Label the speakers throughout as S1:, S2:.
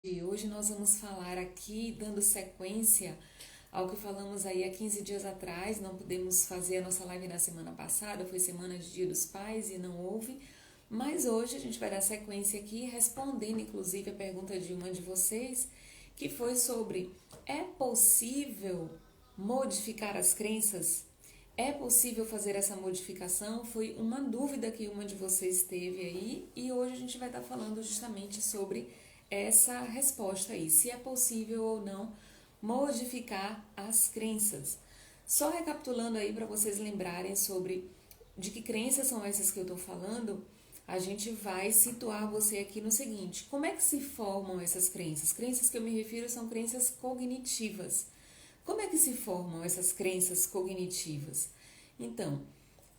S1: E hoje nós vamos falar aqui, dando sequência ao que falamos aí há 15 dias atrás. Não pudemos fazer a nossa live na semana passada, foi semana de Dia dos Pais e não houve. Mas hoje a gente vai dar sequência aqui, respondendo inclusive a pergunta de uma de vocês, que foi sobre: é possível modificar as crenças? É possível fazer essa modificação? Foi uma dúvida que uma de vocês teve aí e hoje a gente vai estar falando justamente sobre essa resposta aí, se é possível ou não modificar as crenças. Só recapitulando aí para vocês lembrarem sobre de que crenças são essas que eu estou falando, a gente vai situar você aqui no seguinte: como é que se formam essas crenças? Crenças que eu me refiro são crenças cognitivas. Como é que se formam essas crenças cognitivas? Então,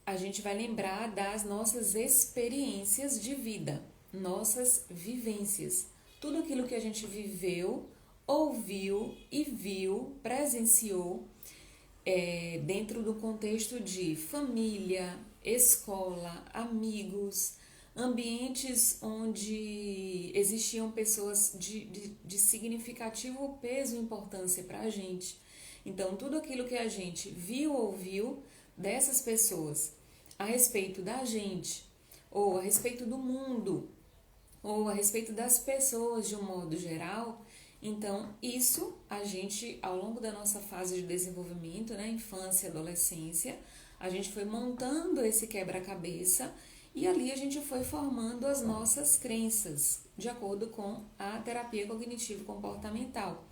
S1: a gente vai lembrar das nossas experiências de vida, nossas vivências. Tudo aquilo que a gente viveu, ouviu e viu, presenciou dentro do contexto de família, escola, amigos, ambientes onde existiam pessoas de significativo peso e importância para a gente. Então, tudo aquilo que a gente viu, ouviu dessas pessoas a respeito da gente, ou a respeito do mundo, ou a respeito das pessoas de um modo geral, então isso a gente, ao longo da nossa fase de desenvolvimento, né, infância e adolescência, a gente foi montando esse quebra-cabeça e ali a gente foi formando as nossas crenças, de acordo com a terapia cognitivo-comportamental,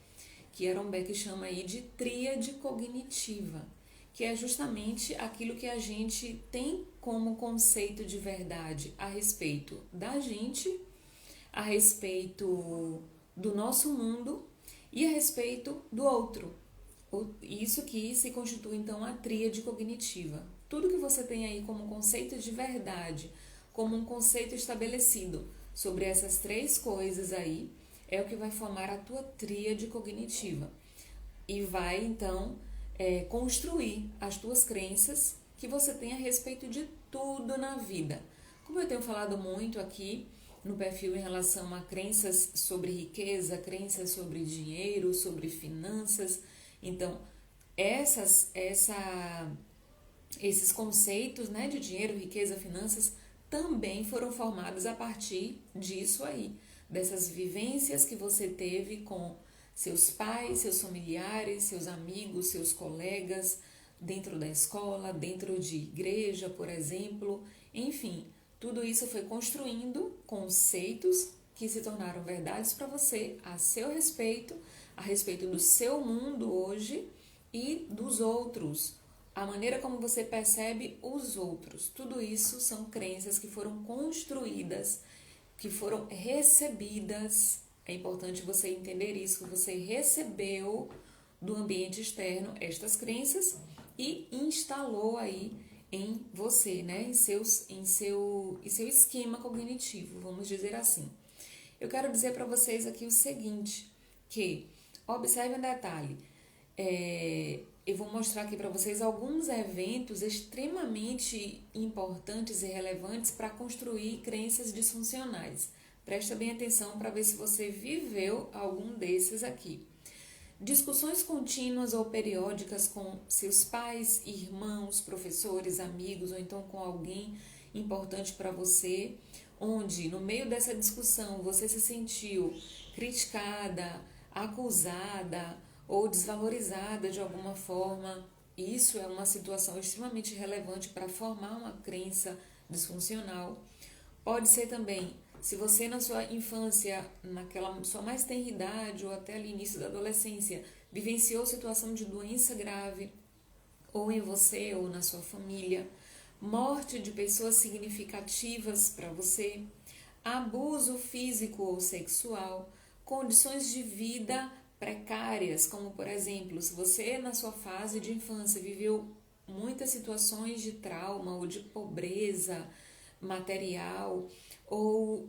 S1: que Aaron Beck chama aí de tríade cognitiva, que é justamente aquilo que a gente tem como conceito de verdade a respeito da gente, a respeito do nosso mundo e a respeito do outro. Isso que se constitui então a tríade cognitiva. Tudo que você tem aí como conceito de verdade, como um conceito estabelecido sobre essas três coisas aí, é o que vai formar a tua tríade cognitiva. E vai então construir as tuas crenças que você tem a respeito de tudo na vida. Como eu tenho falado muito aqui no perfil em relação a crenças sobre riqueza, crenças sobre dinheiro, sobre finanças, então esses conceitos, né, de dinheiro, riqueza, finanças também foram formados a partir disso aí, dessas vivências que você teve com seus pais, seus familiares, seus amigos, seus colegas, dentro da escola, dentro de igreja, por exemplo. Enfim, tudo isso foi construindo conceitos que se tornaram verdades para você a seu respeito, a respeito do seu mundo hoje e dos outros. A maneira como você percebe os outros. Tudo isso são crenças que foram construídas, que foram recebidas. É importante você entender isso, que você recebeu do ambiente externo estas crenças e instalou aí em você, né? Em seu esquema cognitivo, vamos dizer assim. Eu quero dizer para vocês aqui o seguinte, que observe um detalhe. Eu vou mostrar aqui para vocês alguns eventos extremamente importantes e relevantes para construir crenças disfuncionais. Presta bem atenção para ver se você viveu algum desses aqui. Discussões contínuas ou periódicas com seus pais, irmãos, professores, amigos ou então com alguém importante para você, onde no meio dessa discussão você se sentiu criticada, acusada ou desvalorizada de alguma forma. Isso é uma situação extremamente relevante para formar uma crença disfuncional. Pode ser também, se você na sua infância, naquela sua mais tenra idade ou até ali início da adolescência, vivenciou situação de doença grave, ou em você ou na sua família, morte de pessoas significativas para você, abuso físico ou sexual, condições de vida precárias, como por exemplo, se você na sua fase de infância viveu muitas situações de trauma ou de pobreza material ou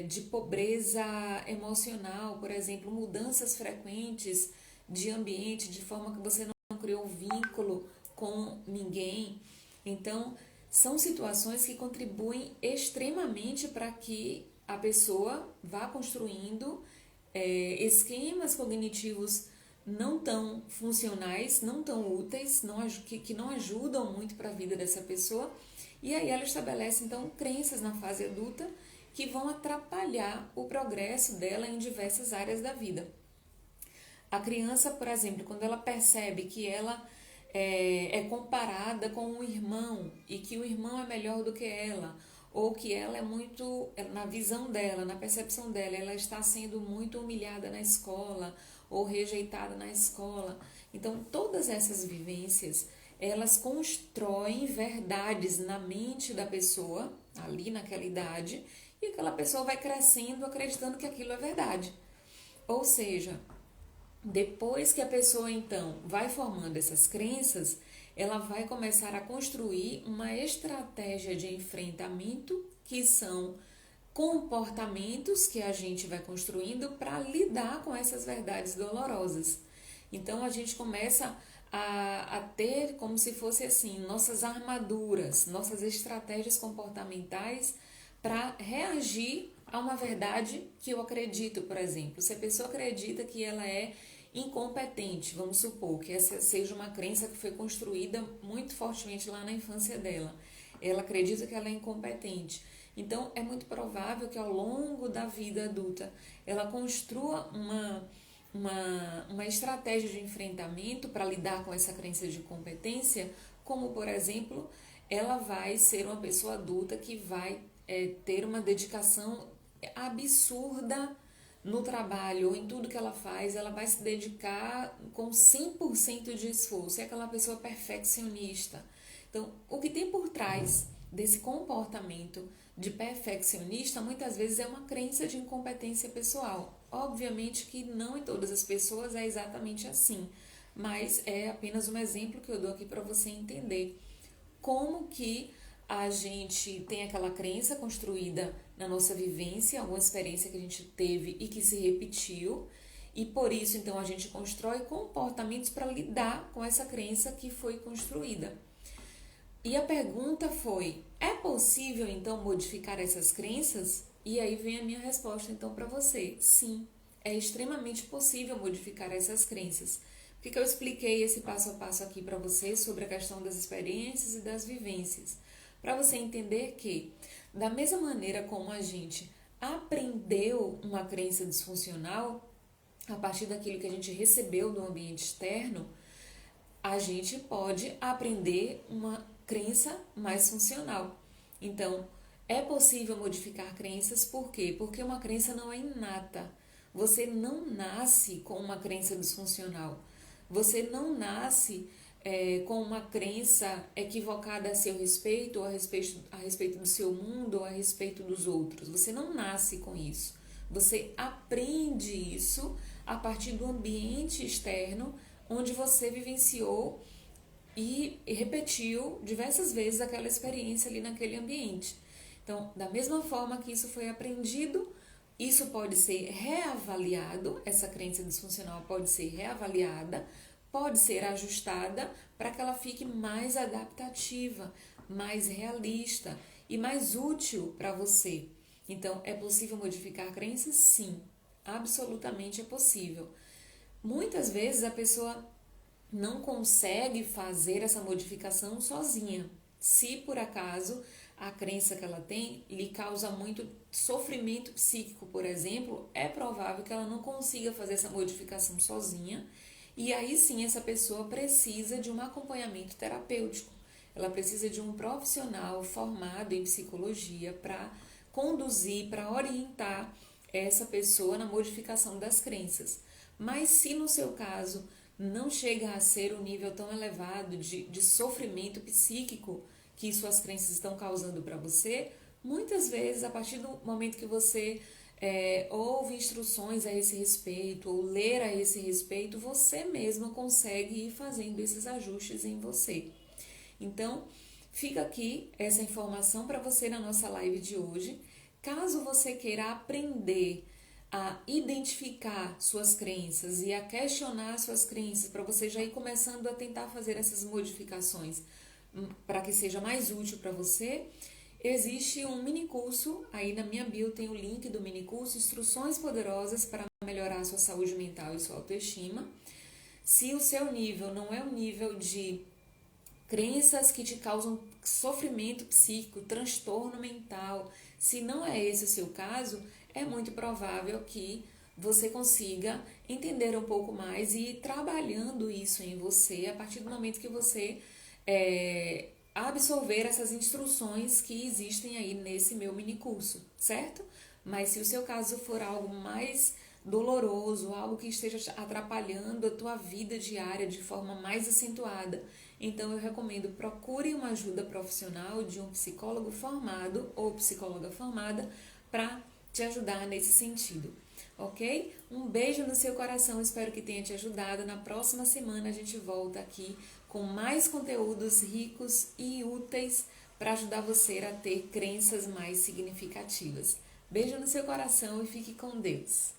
S1: de pobreza emocional, por exemplo, mudanças frequentes de ambiente, de forma que você não criou vínculo com ninguém. Então, são situações que contribuem extremamente para que a pessoa vá construindo esquemas cognitivos não tão funcionais, não tão úteis, que não ajudam muito para a vida dessa pessoa. E aí ela estabelece, então, crenças na fase adulta que vão atrapalhar o progresso dela em diversas áreas da vida. A criança, por exemplo, quando ela percebe que ela é comparada com um irmão e que o irmão é melhor do que ela, ou que ela é muito, na visão dela, na percepção dela, ela está sendo muito humilhada na escola ou rejeitada na escola. Então, todas essas vivências, elas constroem verdades na mente da pessoa, ali naquela idade, e aquela pessoa vai crescendo acreditando que aquilo é verdade. Ou seja, depois que a pessoa então vai formando essas crenças, ela vai começar a construir uma estratégia de enfrentamento, que são comportamentos que a gente vai construindo para lidar com essas verdades dolorosas. Então a gente começa a ter como se fosse assim, nossas armaduras, nossas estratégias comportamentais para reagir a uma verdade que eu acredito, por exemplo. Se a pessoa acredita que ela é incompetente, vamos supor que essa seja uma crença que foi construída muito fortemente lá na infância dela. Ela acredita que ela é incompetente. Então, é muito provável que ao longo da vida adulta ela construa uma estratégia de enfrentamento para lidar com essa crença de competência, como, por exemplo, ela vai ser uma pessoa adulta que vai ter uma dedicação absurda no trabalho ou em tudo que ela faz, ela vai se dedicar com 100% de esforço, é aquela pessoa perfeccionista. Então, o que tem por trás desse comportamento de perfeccionista muitas vezes é uma crença de incompetência pessoal. Obviamente que não em todas as pessoas é exatamente assim, mas é apenas um exemplo que eu dou aqui para você entender como que a gente tem aquela crença construída na nossa vivência, alguma experiência que a gente teve e que se repetiu, e por isso então a gente constrói comportamentos para lidar com essa crença que foi construída. E a pergunta foi: é possível então modificar essas crenças? E aí vem a minha resposta então para você: sim, é extremamente possível modificar essas crenças. Por que eu expliquei esse passo a passo aqui para você sobre a questão das experiências e das vivências? Para você entender que, da mesma maneira como a gente aprendeu uma crença disfuncional, a partir daquilo que a gente recebeu do ambiente externo, a gente pode aprender uma crença mais funcional. Então, é possível modificar crenças, por quê? Porque uma crença não é inata. Você não nasce com uma crença disfuncional. Você não nasce com uma crença equivocada a seu respeito, ou a respeito do seu mundo, ou a respeito dos outros. Você não nasce com isso. Você aprende isso a partir do ambiente externo, onde você vivenciou e repetiu diversas vezes aquela experiência ali naquele ambiente. Então, da mesma forma que isso foi aprendido, isso pode ser reavaliado, essa crença disfuncional pode ser reavaliada, pode ser ajustada para que ela fique mais adaptativa, mais realista e mais útil para você. Então, é possível modificar crenças? Sim, absolutamente é possível. Muitas vezes a pessoa não consegue fazer essa modificação sozinha. Se por acaso a crença que ela tem lhe causa muito sofrimento psíquico, por exemplo, é provável que ela não consiga fazer essa modificação sozinha. E aí sim essa pessoa precisa de um acompanhamento terapêutico. Ela precisa de um profissional formado em psicologia para conduzir, para orientar essa pessoa na modificação das crenças. Mas se no seu caso não chega a ser um nível tão elevado de sofrimento psíquico que suas crenças estão causando para você, muitas vezes, a partir do momento que você ouve instruções a esse respeito ou ler a esse respeito, você mesmo consegue ir fazendo esses ajustes em você. Então, fica aqui essa informação para você na nossa live de hoje. Caso você queira aprender a identificar suas crenças e a questionar suas crenças, para você já ir começando a tentar fazer essas modificações para que seja mais útil para você, Existe um mini curso, aí na minha bio tem o link do mini curso, Instruções Poderosas para melhorar a sua saúde mental e sua autoestima. Se o seu nível não é um nível de crenças que te causam sofrimento psíquico, transtorno mental, se não é esse o seu caso, é muito provável que você consiga entender um pouco mais e ir trabalhando isso em você a partir do momento que você absorver essas instruções que existem aí nesse meu mini curso, certo? Mas se o seu caso for algo mais doloroso, algo que esteja atrapalhando a tua vida diária de forma mais acentuada, então eu recomendo procure uma ajuda profissional de um psicólogo formado ou psicóloga formada para te ajudar nesse sentido, ok? Um beijo no seu coração, espero que tenha te ajudado. Na próxima semana a gente volta aqui com mais conteúdos ricos e úteis para ajudar você a ter crenças mais significativas. Beijo no seu coração e fique com Deus.